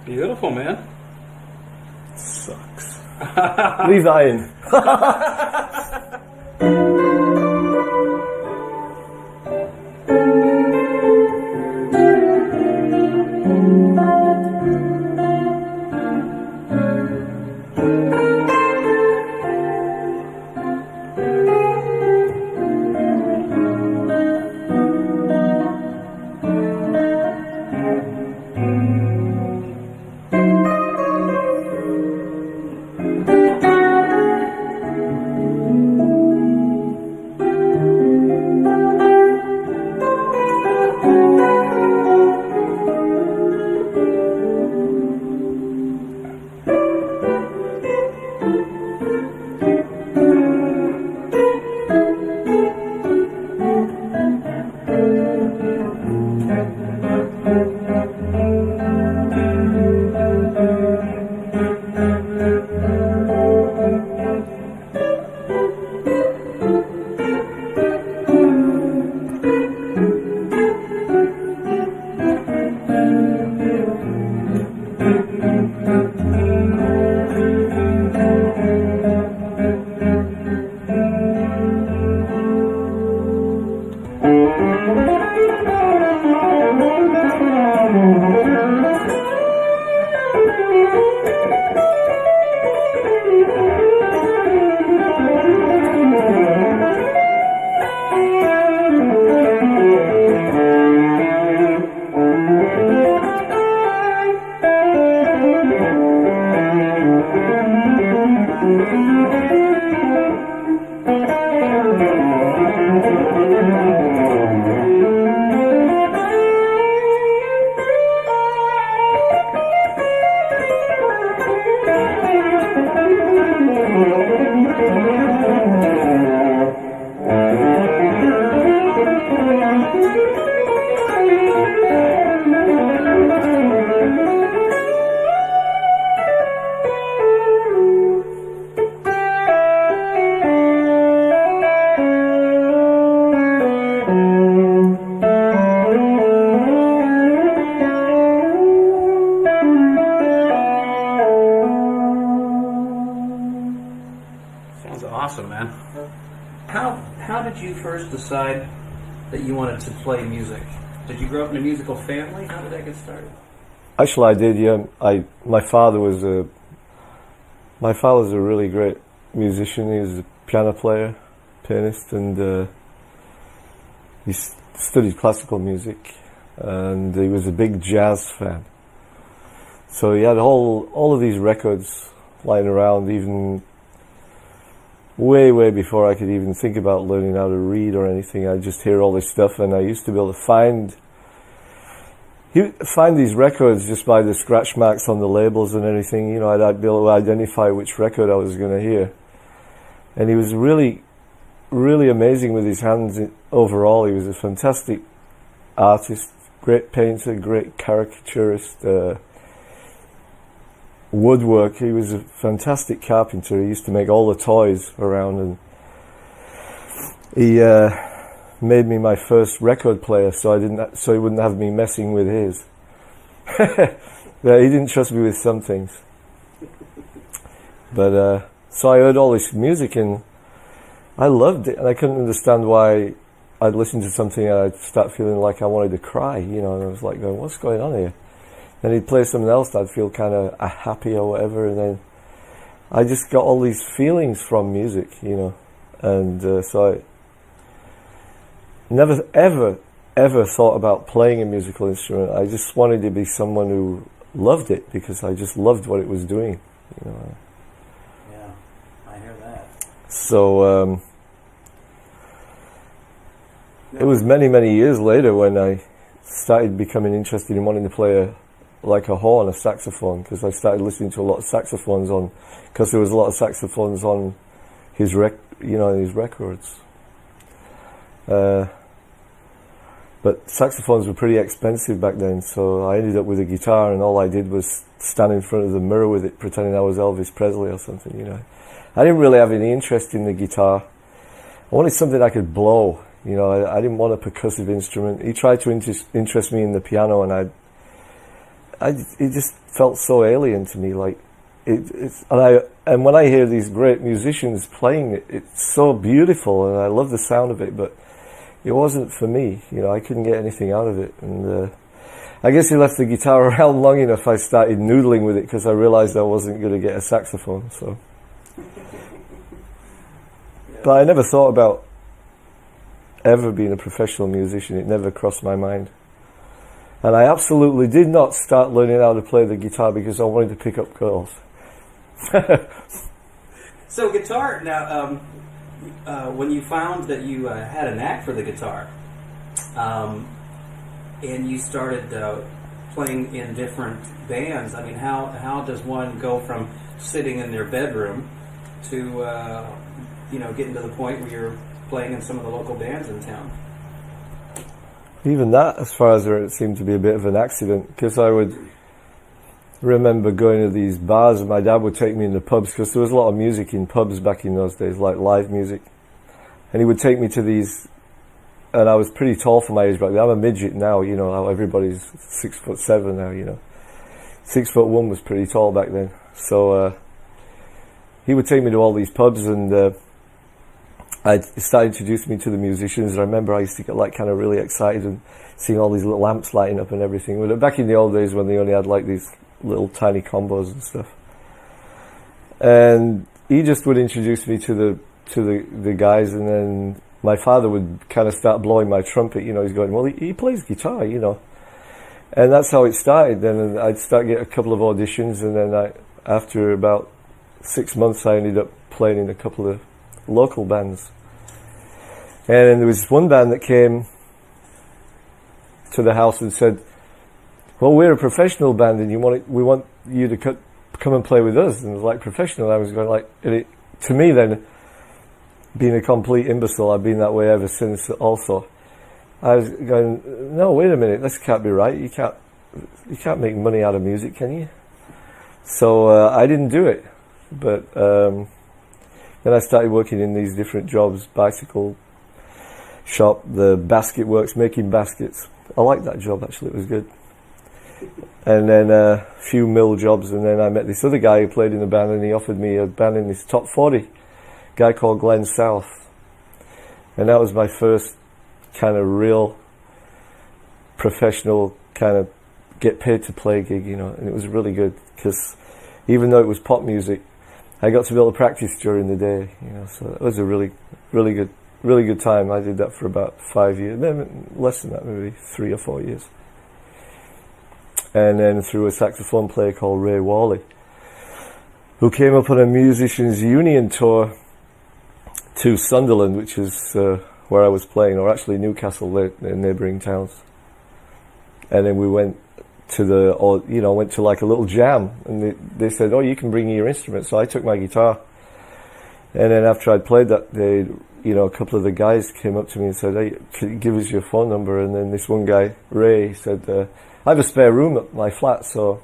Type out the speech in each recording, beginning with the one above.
Beautiful, man. Sucks. Leave that in. Decide that you wanted to play music? Did you grow up in a musical family? How did that get started? Actually, I did. Yeah, my father's a really great musician. He was a piano player, pianist, and he studied classical music, and he was a big jazz fan. So he had all of these records lying around, even way before I could even think about learning how to read or anything. I'd just hear all this stuff, and I used to be able to find these records just by the scratch marks on the labels and everything. You know, I'd be able to identify which record I was going to hear. And he was really amazing with his hands overall. He was a fantastic artist, great painter, great caricaturist, woodwork. He was a fantastic carpenter. He used to make all the toys around, and he made me my first record player, so he wouldn't have me messing with his. Yeah, he didn't trust me with some things. But so I heard all this music, and I loved it, and I couldn't understand why I'd listen to something and I'd start feeling like I wanted to cry, you know, and I was like going, what's going on here? Then he'd play something else, I'd feel kind of happy or whatever, and then I just got all these feelings from music, you know, and so I never ever thought about playing a musical instrument. I just wanted to be someone who loved it, because I just loved what it was doing, you know. Yeah, I hear that. So it was many, many years later when I started becoming interested in wanting to play a horn, a saxophone, because I started listening to a lot of saxophones because there was a lot of saxophones on his records. But saxophones were pretty expensive back then, so I ended up with a guitar, and all I did was stand in front of the mirror with it, pretending I was Elvis Presley or something, you know. I didn't really have any interest in the guitar. I wanted something I could blow, you know. I didn't want a percussive instrument. He tried to interest me in the piano, and it just felt so alien to me. Like and when I hear these great musicians playing it, it's so beautiful, and I love the sound of it, but it wasn't for me, you know. I couldn't get anything out of it, and I guess he left the guitar around long enough. I started noodling with it because I realized I wasn't going to get a saxophone. So, but I never thought about ever being a professional musician. It never crossed my mind, and I absolutely did not start learning how to play the guitar because I wanted to pick up girls. So guitar now. When you found that you had a knack for the guitar, and you started playing in different bands, I mean, how does one go from sitting in their bedroom to getting to the point where you're playing in some of the local bands in town? Even that, as far as it seemed to be a bit of an accident, because I would remember going to these bars, and my dad would take me in the pubs, because there was a lot of music in pubs back in those days, like live music. And he would take me to these, and I was pretty tall for my age back then. I'm a midget now, you know, how everybody's 6'7" now, you know. 6'1" was pretty tall back then. So he would take me to all these pubs, and I started introducing me to the musicians. And I remember I used to get like kind of really excited and seeing all these little lamps lighting up and everything. But back in the old days when they only had like these little tiny combos and stuff. And he just would introduce me to the guys, and then my father would kind of start blowing my trumpet, you know. He's going, well, he plays guitar, you know. And that's how it started. Then I'd start getting a couple of auditions, and then after about 6 months I ended up playing in a couple of local bands. And there was one band that came to the house and said, well, we're a professional band, and we want you to come and play with us. And it was like professional. I was going like, to me then, being a complete imbecile, I've been that way ever since also. I was going, no, wait a minute, this can't be right. You can't make money out of music, can you? So I didn't do it. But then I started working in these different jobs, bicycle shop, the basket works, making baskets. I liked that job, actually, it was good. And then a few mill jobs, and then I met this other guy who played in the band, and he offered me a band in his top 40, guy called Glenn South. And that was my first kind of real professional kind of get paid to play gig, you know. And it was really good, because even though it was pop music, I got to be able to practice during the day, you know. So it was a really good time. I did that for about 5 years, maybe less than that, maybe 3 or 4 years. And then through a saxophone player called Ray Worley, who came up on a musicians union tour to Sunderland, which is where I was playing, or actually Newcastle, the neighbouring towns. And then we went to went to like a little jam, and they said, oh, you can bring your instrument. So I took my guitar, and then after I'd played that, a couple of the guys came up to me and said, hey, can you give us your phone number? And then this one guy, Ray, said, I have a spare room at my flat, so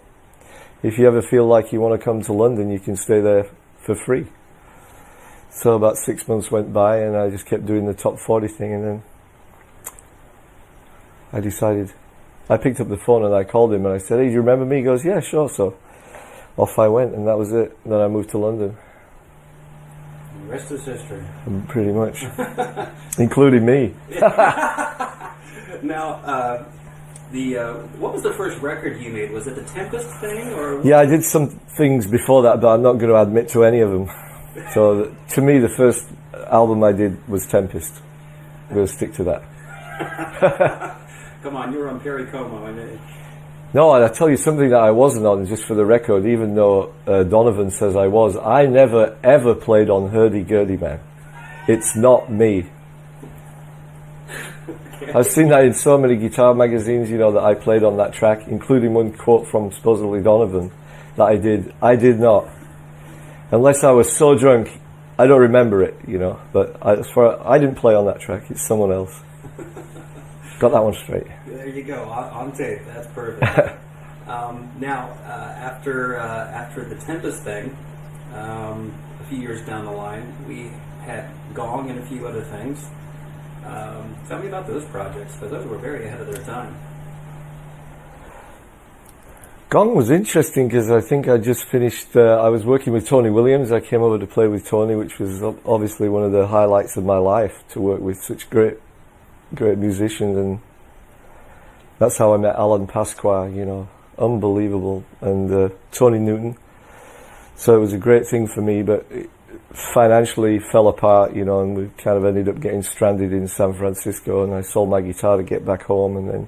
if you ever feel like you want to come to London, you can stay there for free. So about 6 months went by, and I just kept doing the top 40 thing, and then I picked up the phone and I called him and I said, hey, do you remember me? He goes, yeah, sure. So off I went, and that was it. And then I moved to London. The rest is history. Pretty much. Including me. Now, what was the first record you made? Was it the Tempest thing? Or? Yeah, I did some things before that, but I'm not going to admit to any of them. So to me, the first album I did was Tempest. I'm going to stick to that. Come on, you were on Perry Como. No, and I tell you something that I wasn't on, just for the record, even though Donovan says I was. I never, ever played on Hurdy-Gurdy Man. It's not me. I've seen that in so many guitar magazines, that I played on that track, including one quote from supposedly Donovan that I did. I did not. Unless I was so drunk, I don't remember it, But I didn't play on that track. It's someone else. Got that one straight. There you go, on tape. That's perfect. Now, after the Tempest thing, a few years down the line, we had Gong and a few other things. Tell me about those projects, because those were very ahead of their time. Gong was interesting because I think I just finished, I was working with Tony Williams. I came over to play with Tony, which was obviously one of the highlights of my life, to work with such great musicians. And that's how I met Alan Pasqua, unbelievable, and Tony Newton. So it was a great thing for me, but it financially fell apart, and we kind of ended up getting stranded in San Francisco, and I sold my guitar to get back home. And then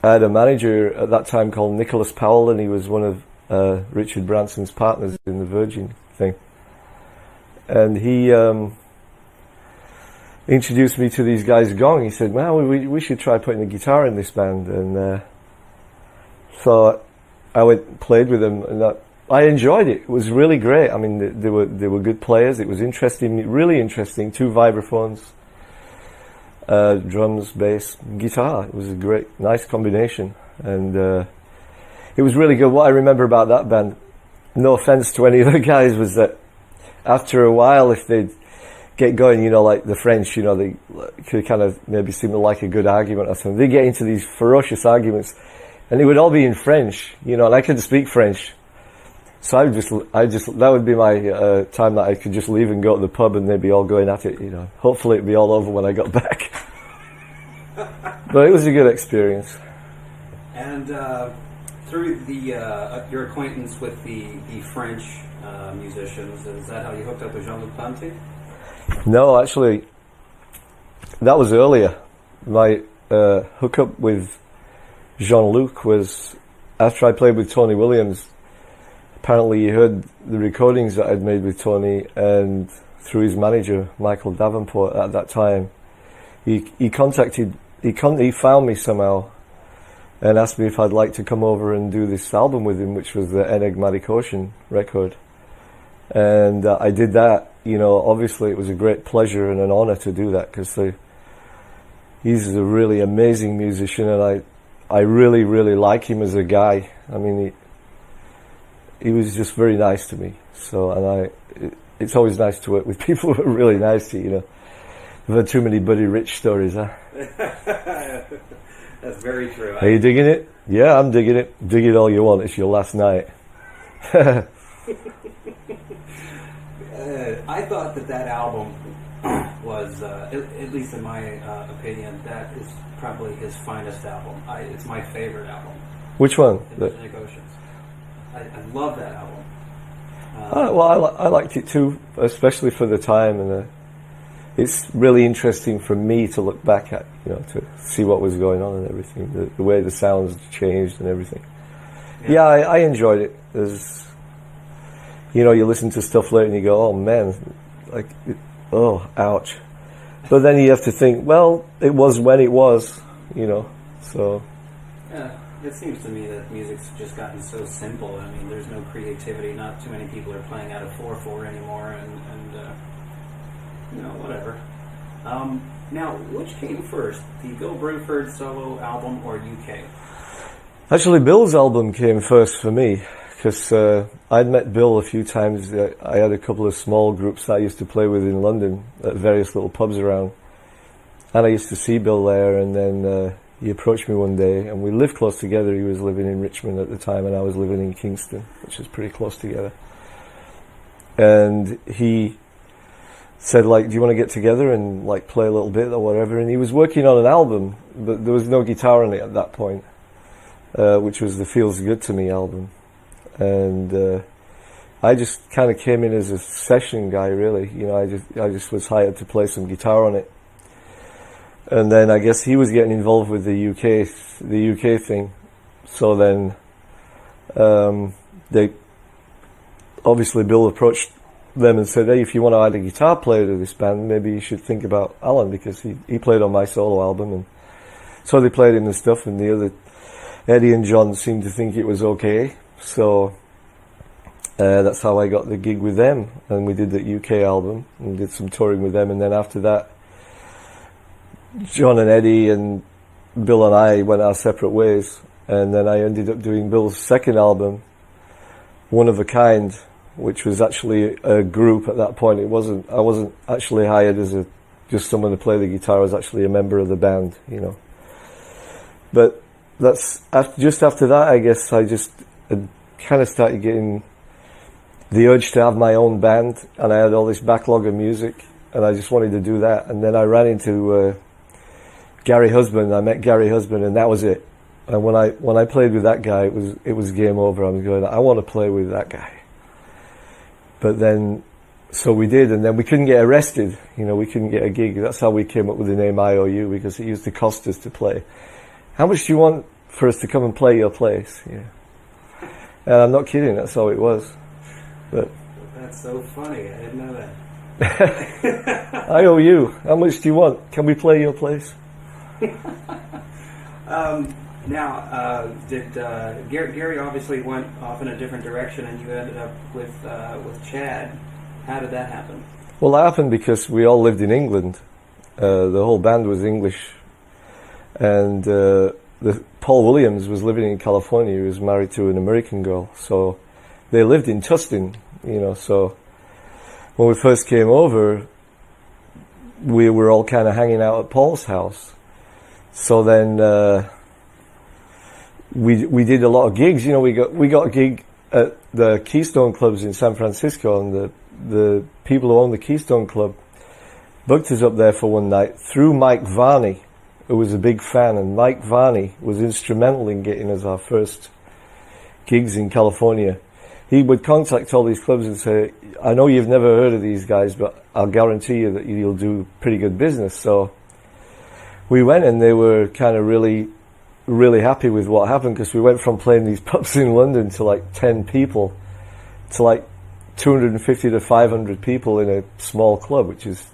I had a manager at that time called Nicholas Powell, and he was one of Richard Branson's partners in the Virgin thing. And he introduced me to these guys, Gong. He said, "Man, we should try putting a guitar in this band." And so I went and played with them, and I enjoyed it. It was really great. I mean, they were good players. It was interesting, really interesting. 2 vibraphones. Drums, bass, guitar. It was a great, nice combination, and it was really good. What I remember about that band, no offense to any of the guys, was that after a while, if they'd get going, like the French, they could kind of maybe seem to like a good argument or something. They get into these ferocious arguments, and it would all be in French, and I couldn't speak French. So I just that would be my time that I could just leave and go to the pub, and they'd be all going at it, Hopefully it'd be all over when I got back. But it was a good experience. And through your acquaintance with the French musicians, is that how you hooked up with Jean-Luc Ponty? No, actually, that was earlier. My hookup with Jean-Luc was after I played with Tony Williams. Apparently he heard the recordings that I'd made with Tony, and through his manager, Michael Davenport, at that time, he found me somehow and asked me if I'd like to come over and do this album with him, which was the Enigmatic Ocean record. And I did that. Obviously it was a great pleasure and an honor to do that, because he's a really amazing musician, and I really, really like him as a guy. I mean, he was just very nice to me. So, and it's always nice to work with people who are really nice to you. I've had too many Buddy Rich stories, huh? That's very true. Are you digging it? Yeah, I'm digging it. Dig it all you want. It's your last night. I thought that album was, at least in my opinion, that is probably his finest album. It's my favorite album. Which one? Atlantic Oceans. I love that album. Well, I liked it too, especially for the time, and it's really interesting for me to look back at, to see what was going on and everything, the way the sounds changed and everything. Yeah, I enjoyed it. There's, you listen to stuff later and you go, oh man, ouch. But then you have to think, well, it was when it was, so. Yeah. It seems to me that music's just gotten so simple. I mean, there's no creativity. Not too many people are playing out of 4/4 anymore, and whatever. Now, which came first, the Bill Bruford solo album or UK? Actually, Bill's album came first for me, because I'd met Bill a few times. I had a couple of small groups that I used to play with in London at various little pubs around, and I used to see Bill there, and then he approached me one day, and we lived close together. He was living in Richmond at the time, and I was living in Kingston, which was pretty close together. And he said, do you want to get together and play a little bit or whatever? And he was working on an album, but there was no guitar on it at that point, which was the Feels Good to Me album. And I just kind of came in as a session guy, really. I just was hired to play some guitar on it. And then I guess he was getting involved with the UK thing. So then, Bill approached them and said, hey, if you want to add a guitar player to this band, maybe you should think about Allan, because he played on my solo album. And so they played him and stuff, and the other, Eddie and John, seemed to think it was okay. So that's how I got the gig with them, and we did the UK album and did some touring with them. And then after that, John and Eddie and Bill and I went our separate ways, and then I ended up doing Bill's second album, One of a Kind, which was actually a group at that point. I wasn't actually hired as just someone to play the guitar. I was actually a member of the band, you know. But that's just after that, I guess I just kind of started getting the urge to have my own band, and I had all this backlog of music, and I just wanted to do that. And then I ran into Gary Husband. I met Gary Husband, and that was it. And when I played with that guy, it was game over. I was going, I want to play with that guy. But then, so we did, and then we couldn't get arrested. You know, we couldn't get a gig. That's how we came up with the name IOU, because it used to cost us to play. How much do you want for us to come and play your place? Yeah. And I'm not kidding, that's how it was. But that's so funny, I didn't know that. IOU, how much do you want? Can we play your place? Did Gary obviously went off in a different direction, and you ended up with Chad. How did that happen? Well, that happened because we all lived in England. The whole band was English, and Paul Williams was living in California. He was married to an American girl, so they lived in Tustin. You know, so when we first came over, we were all kind of hanging out at Paul's house. So then. We did a lot of gigs. You know, we got a gig at the Keystone clubs in San Francisco, and the people who own the Keystone Club booked us up there for one night through Mike Varney, who was a big fan, and Mike Varney was instrumental in getting us our first gigs in California. He would contact all these clubs and say, I know you've never heard of these guys, but I'll guarantee you that you'll do pretty good business. So we went, and they were kind of really happy with what happened, because we went from playing these pubs in London to like 10 people to like 250 to 500 people in a small club, which is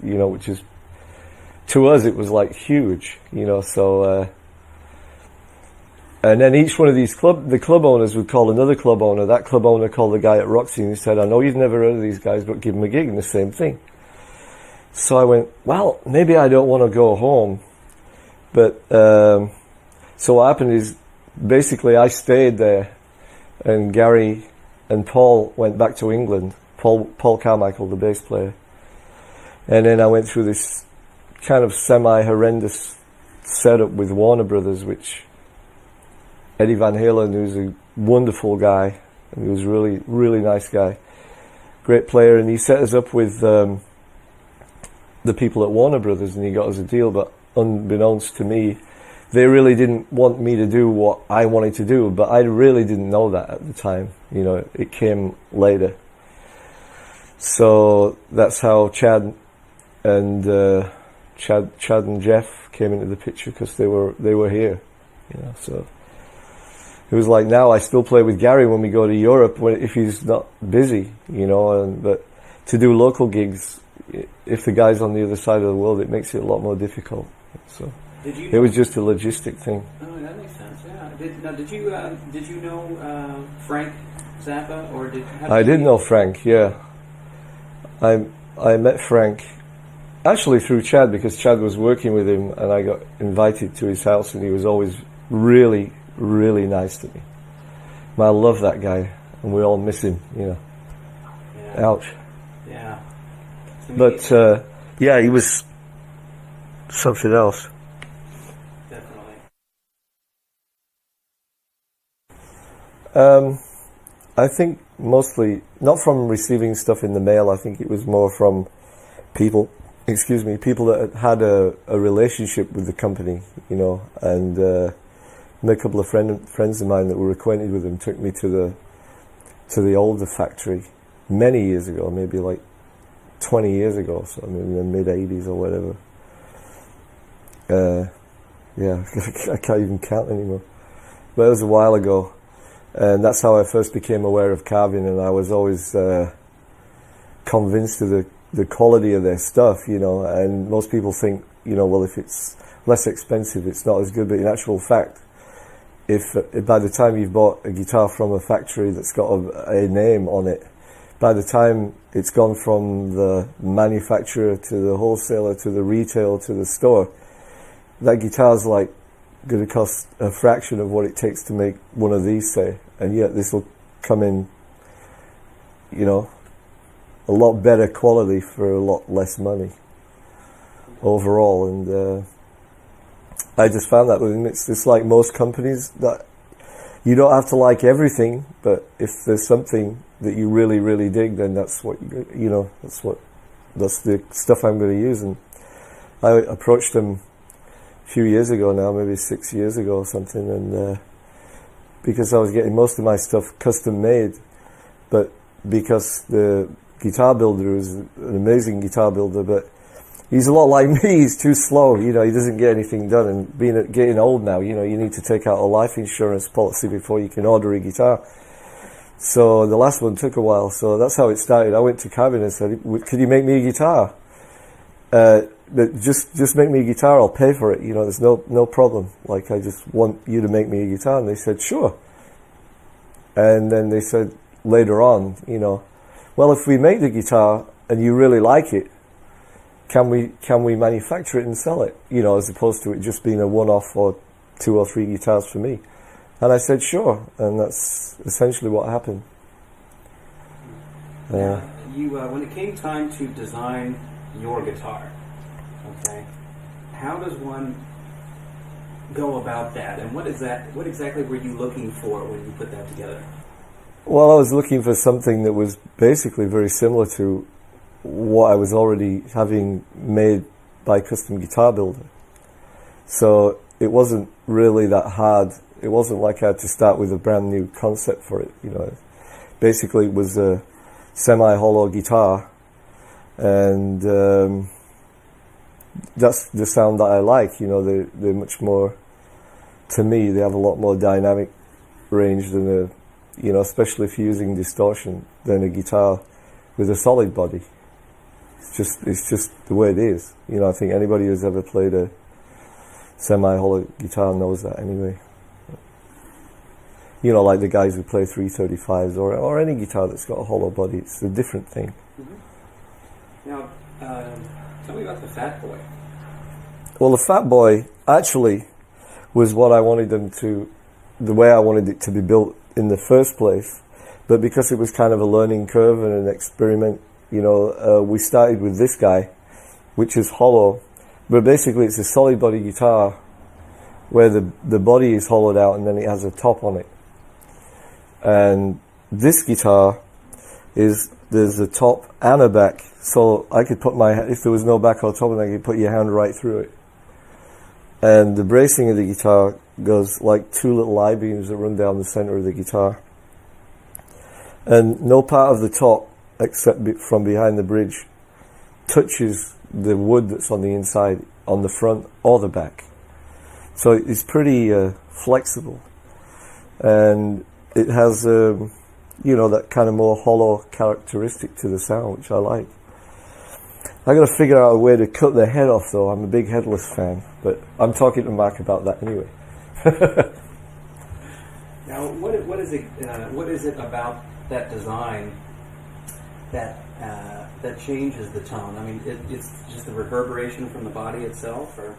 to us it was like huge, you know. So and then each one of these the club owners would call another club owner. That club owner called the guy at Roxy, and he said, I know you've never heard of these guys, but give them a gig, and the same thing. So I went, well, maybe I don't want to go home, but so what happened is, basically I stayed there, and Gary and Paul went back to England. Paul Carmichael, the bass player. And then I went through this kind of semi-horrendous setup with Warner Brothers, which Eddie Van Halen, who's a wonderful guy, and he was really, really nice guy, great player, and he set us up with the people at Warner Brothers, and he got us a deal, but unbeknownst to me, they really didn't want me to do what I wanted to do, but I really didn't know that at the time. You know, it came later. So that's how Chad and Jeff came into the picture, because they were here. You know, so it was like, now I still play with Gary when we go to Europe, if he's not busy. You know, but to do local gigs, if the guy's on the other side of the world, it makes it a lot more difficult. So. It was just a logistic thing. Oh, that makes sense. Yeah. Did you know Frank Zappa, or I did know Frank. Yeah. I met Frank actually through Chad, because Chad was working with him, and I got invited to his house, and he was always really, really nice to me. I love that guy, and we all miss him. You know. Yeah. Ouch. Yeah. But yeah, he was something else. I think mostly not from receiving stuff in the mail. I think it was more from people that had a relationship with the company, you know, and a couple of friends of mine that were acquainted with them took me to the older factory many years ago, maybe like 20 years ago, so I mean in the mid-80s or whatever. Yeah, I can't even count anymore. But it was a while ago. And that's how I first became aware of carving, and I was always convinced of the quality of their stuff, you know, and most people think, you know, well, if it's less expensive, it's not as good, but in actual fact, if by the time you've bought a guitar from a factory that's got a name on it, by the time it's gone from the manufacturer to the wholesaler to the retail to the store, that guitar's like going to cost a fraction of what it takes to make one of these, say, and yet this will come in, you know, a lot better quality for a lot less money overall. And I just found that, and it's like most companies, that you don't have to like everything, but if there's something that you really, really dig, then that's what you know. That's the stuff I'm going to use. And I approached them a few years ago now, maybe 6 years ago or something, and because I was getting most of my stuff custom made, but because the guitar builder is an amazing guitar builder, but he's a lot like me. He's too slow, you know. He doesn't get anything done, and getting old now, you know, you need to take out a life insurance policy before you can order a guitar. So the last one took a while. So that's how it started. I went to Cabin and said, "Could you make me a guitar? Just make me a guitar. I'll pay for it. You know, there's no problem. Like, I just want you to make me a guitar." And they said, "Sure." And then they said later on, you know, "Well, if we make the guitar and you really like it, can we manufacture it and sell it? You know, as opposed to it just being a one-off or 2 or 3 guitars for me." And I said, "Sure," and that's essentially what happened. You, when it came time to design your guitar, okay, how does one go about that, and what exactly were you looking for when you put that together? Well, I was looking for something that was basically very similar to what I was already having made by Custom Guitar Builder. So it wasn't really that hard. It wasn't like I had to start with a brand new concept for it, you know. Basically, it was a semi-hollow guitar, and that's the sound that I like. You know, they're much more, to me, they have a lot more dynamic range than a, you know, especially if you're using distortion, than a guitar with a solid body. It's just the way it is. You know, I think anybody who's ever played a semi-hollow guitar knows that anyway. You know, like the guys who play 335s or any guitar that's got a hollow body, it's a different thing. Mm-hmm. Now, tell me about the Fat Boy. Well, the Fat Boy actually was what I wanted them to, the way I wanted it to be built in the first place. But because it was kind of a learning curve and an experiment, you know, we started with this guy, which is hollow. But basically it's a solid body guitar where the body is hollowed out and then it has a top on it. And this guitar there's a top and a back, so I could put if there was no back or top, and I could put your hand right through it. And the bracing of the guitar goes like 2 little I-beams that run down the center of the guitar. And no part of the top, except from behind the bridge, touches the wood that's on the inside, on the front or the back. So it's pretty flexible. And it has, you know, that kind of more hollow characteristic to the sound, which I like. I got to figure out a way to cut the head off, though. I'm a big headless fan, but I'm talking to Mark about that anyway. Now, what is it about that design that changes the tone? I mean, it's just the reverberation from the body itself, or?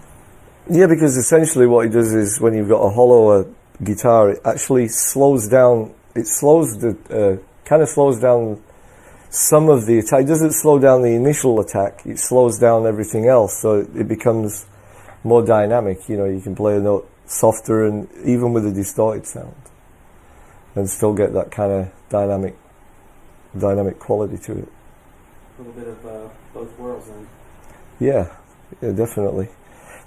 Yeah, because essentially what it does is when you've got a hollow guitar, it actually slows down. It kind of slows down some of the attack. It doesn't slow down the initial attack. It slows down everything else, so it becomes more dynamic. You know, you can play a note softer and even with a distorted sound, and still get that kind of dynamic quality to it. A little bit of both worlds, then. Yeah, definitely.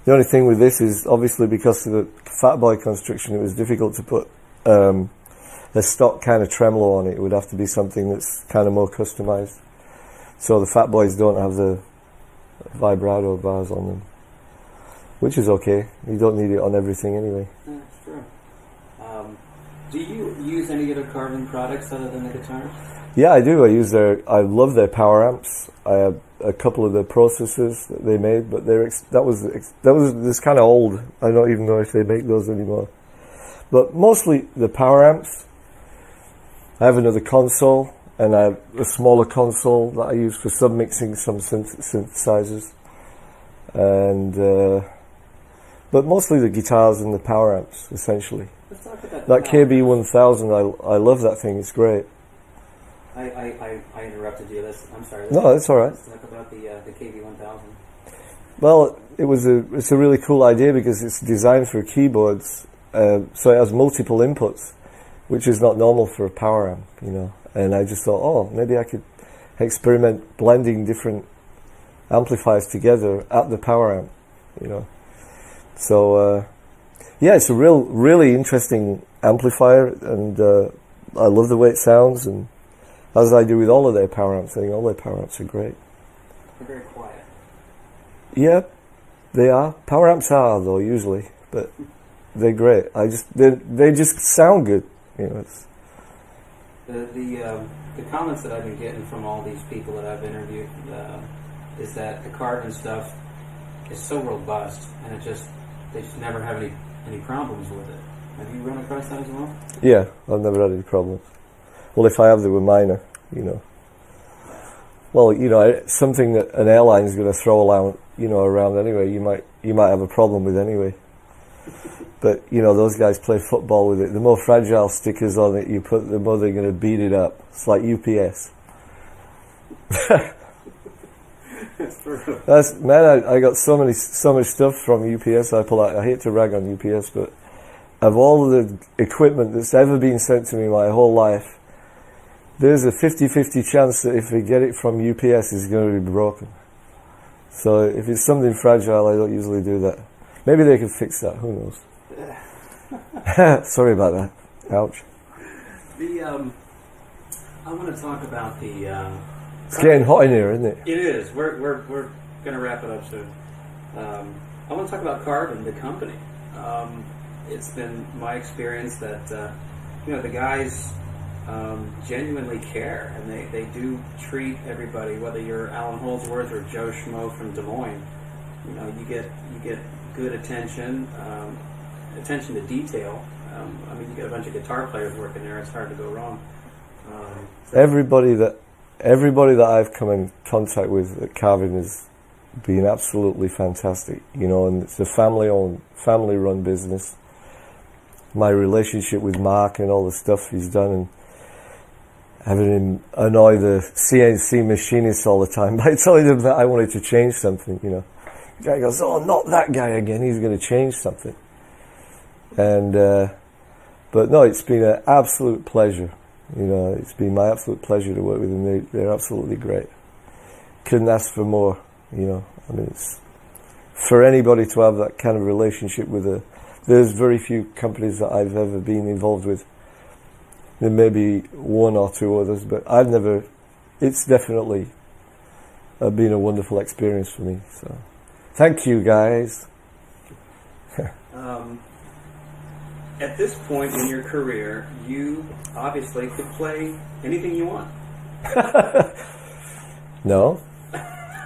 The only thing with this is, obviously, because of the Fat Boy construction, it was difficult to put a stock kind of tremolo on it. It would have to be something that's kind of more customized. So the Fat Boys don't have the vibrato bars on them, which is okay. You don't need it on everything anyway. That's true. Do you use any other carbon products other than the guitar? Yeah, I do. I love their power amps. I have a couple of the processors that they made, but that was this kind of old. I don't even know if they make those anymore. But mostly the power amps. I have another console, and I have a smaller console that I use for submixing some synthesizers, and but mostly the guitars and the power amps, essentially. Let's talk about that KB1000. I love that thing. It's great. I interrupted you. I'm sorry. No, that's all right. Let's talk about the KB1000. Well, it's a really cool idea because it's designed for keyboards, so it has multiple inputs, which is not normal for a power amp, you know. And I just thought, oh, maybe I could experiment blending different amplifiers together at the power amp, you know. So yeah, it's a really interesting amplifier, and I love the way it sounds, and as I do with all of their power amps. I think all their power amps are great. They're very quiet. Yeah, they are. Power amps are, though, usually, but they're great. They just sound good, you know. It's the comments that I've been getting from all these people that I've interviewed is that the carbon stuff is so robust, and they just never have any problems with it. Have you run across that as well? Yeah, I've never had any problems. Well, if I have, they were minor, you know. Well, you know, something that an airline is going to throw around anyway, you might have a problem with anyway. But, you know, those guys play football with it. The more fragile stickers on it you put, the more they're going to beat it up. It's like UPS. I got so much stuff from UPS. I hate to rag on UPS, but of all the equipment that's ever been sent to me my whole life, there's a 50-50 chance that if we get it from UPS, it's going to be broken. So if it's something fragile, I don't usually do that. Maybe they can fix that. Who knows? Sorry about that. Ouch. I want to talk about the. It's getting hot in here, isn't it? It is. We're going to wrap it up soon. I want to talk about Carbon, the company. It's been my experience that the guys genuinely care, and they do treat everybody, whether you're Allan Holdsworth or Joe Schmo from Des Moines. You know, you get good attention to detail. I mean, you get a bunch of guitar players working there. It's hard to go wrong. Everybody that I've come in contact with at Carbon has been absolutely fantastic. You know, and it's a family-owned, family-run business. My relationship with Mark and all the stuff he's done, and having him annoy the CNC machinists all the time by telling them that I wanted to change something, you know. The guy goes, oh, not that guy again, he's going to change something. And, but no, it's been an absolute pleasure. You know, it's been my absolute pleasure to work with them. They're absolutely great. Couldn't ask for more, you know. I mean, it's, for anybody to have that kind of relationship with there's very few companies that I've ever been involved with. There may be one or two others, but it's definitely been a wonderful experience for me. So, thank you, guys. At this point in your career, you obviously could play anything you want. No,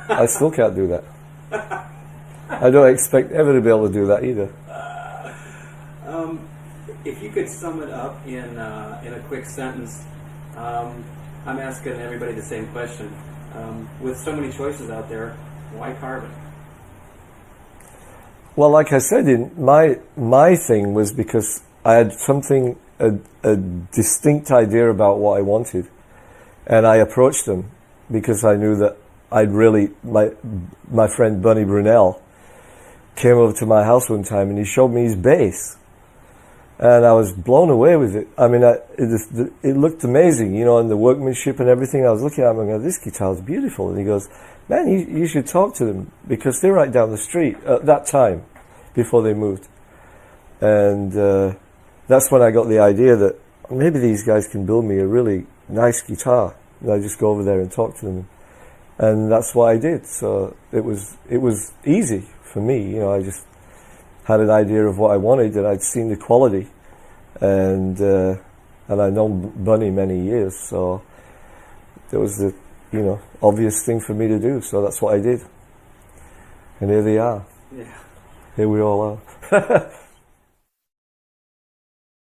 I still can't do that. I don't expect ever to be able to do that either. If you could sum it up in a quick sentence, I'm asking everybody the same question. With so many choices out there, why Carbon? Well, like I said, my thing was because I had a distinct idea about what I wanted, and I approached them because I knew that my friend Bunny Brunel came over to my house one time and he showed me his bass, and I was blown away with it. I mean, it looked amazing, you know, and the workmanship and everything. I was looking at him and going, this guitar is beautiful. And he goes, man, you should talk to them because they're right down the street at that time before they moved. And that's when I got the idea that maybe these guys can build me a really nice guitar. And I just go over there and talk to them. And that's what I did. So it was easy for me, you know. I just had an idea of what I wanted, and I'd seen the quality, and I'd known Bunny many years, so that was the, you know, obvious thing for me to do. So that's what I did. And here they are. Yeah. Here we all are.